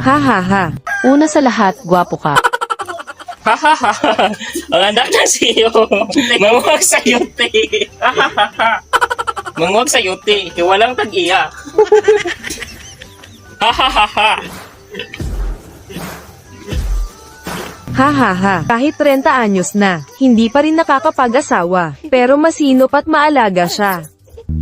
Ha ha ha. Una sa lahat, gwapo ka. Hahaha. Ang anak ng CEO. Mangwag sa yuti. Hahaha. Mangwag sa yuti. Walang tag-iya. Hahaha. Ha ha ha. Kahit 30 anyos na, hindi pa rin nakakapag-asawa. Pero masinop at maalaga siya.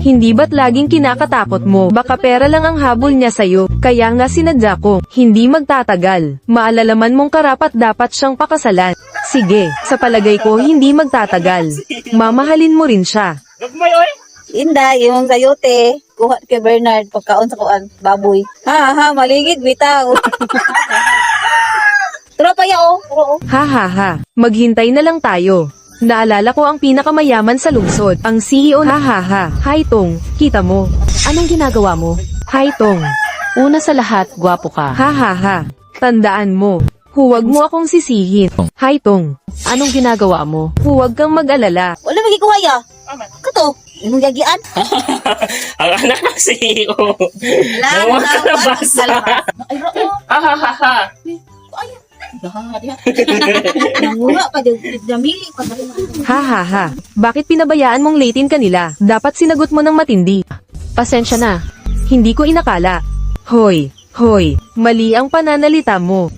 Hindi ba't laging kinakatakot mo? Baka pera lang ang habol niya sa'yo. Kaya nga sinadya ko, hindi magtatagal. Maalalaman mong karapat dapat siyang pakasalan. Sige, sa palagay ko hindi magtatagal. Mamahalin mo rin siya. Gagmay, oy. Inda, yung sayote. Kuha kay Bernard, pagkaon sa kuan, baboy. Ha ha, maligid, bitaw. Turo pa yao. Oo. Ha ha ha. Maghintay na lang tayo. Naalala ko ang pinakamayaman sa lungsod, ang CEO. Ha ha ha. Hi Tong, kita mo. Anong ginagawa mo? Hi Tong. Una sa lahat, gwapo ka. Ha ha ha. Tandaan mo. Huwag mo akong sisihin. Hi Tong. Anong ginagawa mo? Huwag kang mag-alala. Wala magikuha ya. Kato, imong gagian. Ang anak ng CEO. Lang, Mangwag ka na basa. Ay, roo. Hahaha. Wala pa din, namili pa ba? Ha ha ha. Bakit pinabayaan mong latein kanila? Dapat sinagot mo ng matindi. Pasensya na. Hindi ko inakala. Hoy, hoy. Mali ang pananalita mo.